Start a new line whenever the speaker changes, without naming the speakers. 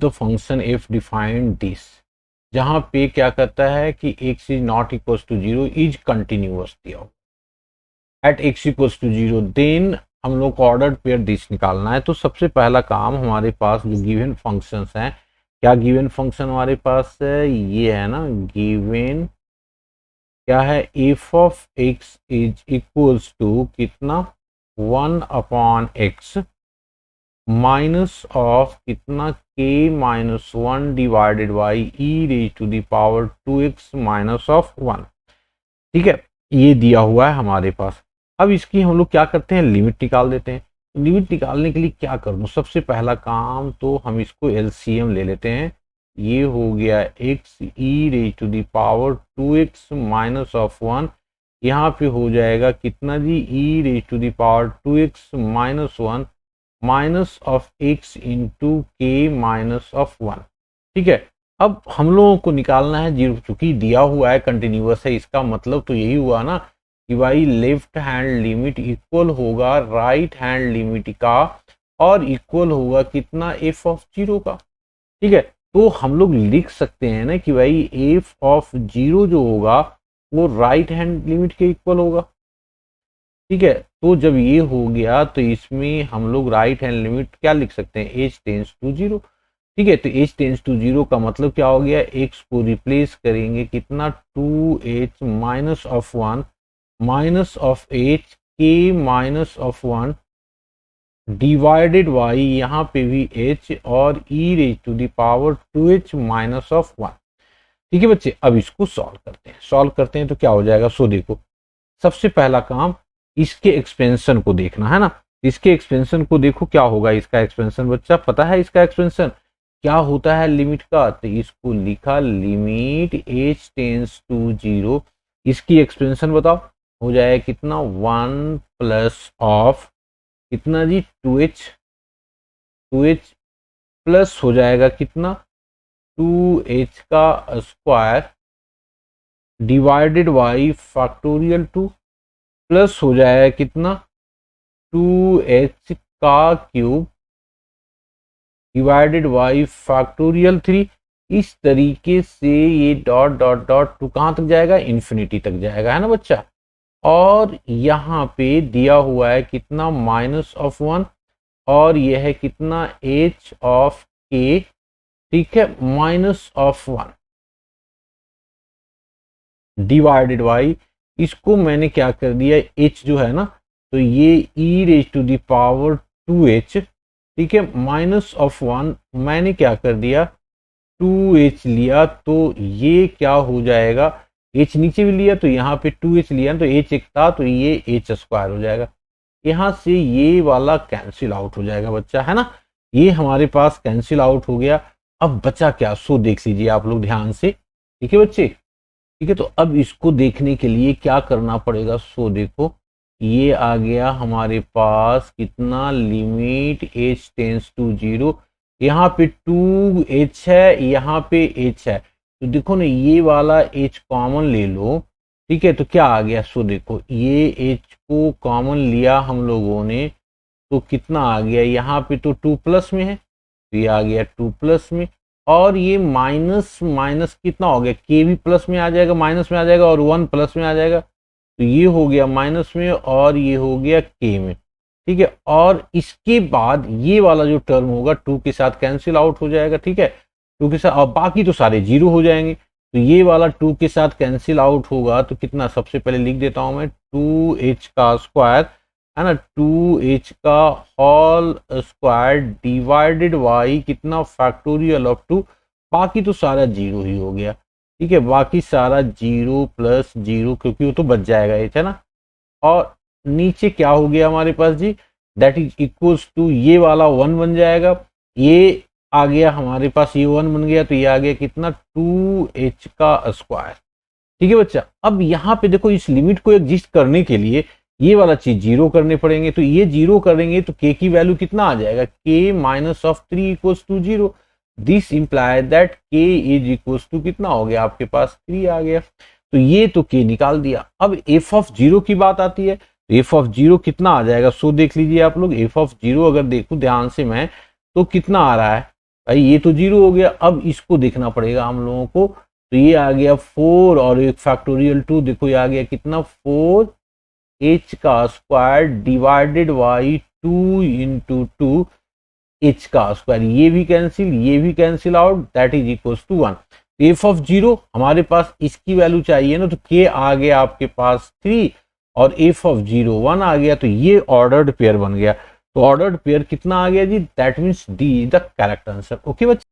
The function f defined this, जहां पे क्या करता है कि x is not equals to 0 is continuous दिया at x equals to 0, then हम लोग को ऑर्डर्ड पेयर दिस निकालना है। तो सबसे पहला काम हमारे पास जो गिवन फंक्शंस हैं, क्या गिवन फंक्शन हमारे पास है, ये है ना गिवन, क्या है, f of x is equals to कितना 1/x माइनस ऑफ कितना k minus 1 divided by e raise to the power 2x minus of 1। ठीक है, ये दिया हुआ है हमारे पास। अब इसकी हम लोग क्या करते हैं, लिमिट निकाल देते हैं। लिमिट निकालने के लिए क्या करूँ, सबसे पहला काम तो हम इसको एलसीएम ले लेते हैं। ये हो गया x e raise to the power 2x minus of 1, यहाँ पे हो जाएगा कितना जी, e raise to the power 2x minus 1 minus of x into के माइनस ऑफ 1। ठीक है, अब हम लोगों को निकालना है जीरो, चूंकि दिया हुआ है कंटिन्यूअस है, इसका मतलब तो यही हुआ ना कि भाई लेफ्ट हैंड लिमिट इक्वल होगा राइट हैंड लिमिट का, और इक्वल होगा कितना एफ ऑफ जीरो का। ठीक है, तो हम लोग लिख सकते हैं ना कि भाई एफ ऑफ जीरो जो होगा वो राइट हैंड लिमिट के इक्वल होगा। ठीक है, तो जब ये हो गया तो इसमें हम लोग राइट हैंड लिमिट क्या लिख सकते हैं, एच टेंस टू जीरो। ठीक है, तो एच टेंस टू जीरो का मतलब क्या हो गया, एक्स को रिप्लेस करेंगे कितना 2h minus of 1 minus of h के माइनस ऑफ 1 डिवाइडेड बाई यहाँ पे भी h और e raise to the power 2h minus of 1। ठीक है बच्चे, अब इसको सॉल्व करते हैं तो क्या हो जाएगा। सो देखो, सबसे पहला काम इसके एक्सपेंशन को देखना है ना, इसके एक्सपेंशन को देखो क्या होगा। इसका एक्सपेंशन बच्चा पता है, इसका एक्सपेंशन क्या होता है लिमिट का, तो इसको लिखा limit h tends to zero, इसकी एक्सपेंशन बताओ, हो जाएगा कितना 1 प्लस ऑफ कितना जी 2h प्लस हो जाएगा कितना 2h का square divided by factorial 2 plus हो जाएगा कितना 2h का क्यूब डिवाइडेड बाई फैक्टोरियल 3। इस तरीके से ये डॉट डॉट डॉट टू कहां तक जाएगा, इन्फिनिटी तक जाएगा, है ना बच्चा। और यहाँ पे दिया हुआ है कितना माइनस ऑफ 1, और यह है कितना h ऑफ k, ठीक है, माइनस ऑफ 1 डिवाइडेड बाई, इसको मैंने क्या कर दिया, h जो है ना, तो ये e raise to the power 2h, ठीक है, माइनस ऑफ 1 मैंने क्या कर दिया 2h लिया, तो ये क्या हो जाएगा, h नीचे भी लिया तो यहाँ पे 2h लिया तो h एक था तो ये h स्क्वायर हो जाएगा। यहाँ से ये वाला कैंसिल आउट हो जाएगा बच्चा, है ना, ये हमारे पास कैंसिल आउट हो गया। अब बचा क्या, सो देख लीजिए आप लोग ध्यान से। ठीक है बच्चे, ठीक है, तो अब इसको देखने के लिए क्या करना पड़ेगा, सो देखो ये आ गया हमारे पास कितना limit h tends to zero, यहाँ पे 2h है, यहाँ पे h है, तो देखो ना ये वाला h कॉमन ले लो। ठीक है, तो क्या आ गया, सो देखो ये h को कॉमन लिया हम लोगों ने तो कितना आ गया, यहाँ पे तो 2 प्लस में है तो ये आ गया 2 प्लस में, और ये माइनस माइनस कितना हो गया, के भी प्लस में आ जाएगा, माइनस में आ जाएगा, और 1 प्लस में आ जाएगा, तो ये हो गया माइनस में और ये हो गया के में। ठीक है, और इसके बाद ये वाला जो टर्म होगा 2 के साथ कैंसिल आउट हो जाएगा। ठीक है, 2 के साथ, और बाकी तो सारे जीरो हो जाएंगे, तो ये वाला 2 के साथ कैंसिल आउट होगा तो कितना, सबसे पहले लिख देता हूं मैं 2h का स्क्वायर, है ना, 2h का होल स्क्वायर डिवाइडेड बाई कितना फैक्टोरियल ऑफ 2, बाकी तो सारा जीरो ही हो गया। ठीक है, बाकी सारा जीरो प्लस जीरो, क्योंकि वो तो बच जाएगा h, है ना, और नीचे क्या हो गया हमारे पास जी, दैट इज इक्वल्स टू ये वाला 1 बन जाएगा, ये आ गया हमारे पास, ये 1 बन गया तो ये आ गया कितना 2h का स्क्वायर। ठीक है बच्चा, अब यहाँ पे देखो इस लिमिट को एग्जिस्ट करने के लिए ये वाला चीज जीरो करने पड़ेंगे, तो ये जीरो करेंगे तो k की वैल्यू कितना आ जाएगा, k minus of 3 equals to zero, this implies that k is equals to कितना हो गया आपके पास 3 आ गया, तो ये तो k निकाल दिया। अब f ऑफ जीरो की बात आती है, तो f ऑफ जीरो कितना आ जाएगा, सो देख लीजिए आप लोग, f ऑफ जीरो अगर देखूं ध्यान से मैं तो कितना आ रहा है, भाई ये तो 0 हो गया। अब इसको देखना पड़ेगा हम लोगों को, तो ये आ गया 4 और एक फैक्टोरियल 2, देखो ये आ गया कितना 4h का square divided by 2 into 2h का स्क्वायर, ये भी cancel out, that is equals to 1। F of 0 हमारे पास इसकी वैल्यू चाहिए ना, तो के आ गया आपके पास 3 और एफ ऑफ 0 1 आ गया, तो ये ऑर्डर्ड पेयर बन गया। तो ऑर्डर्ड पेयर कितना आ गया जी, that means D is the correct answer. Okay बच्चे।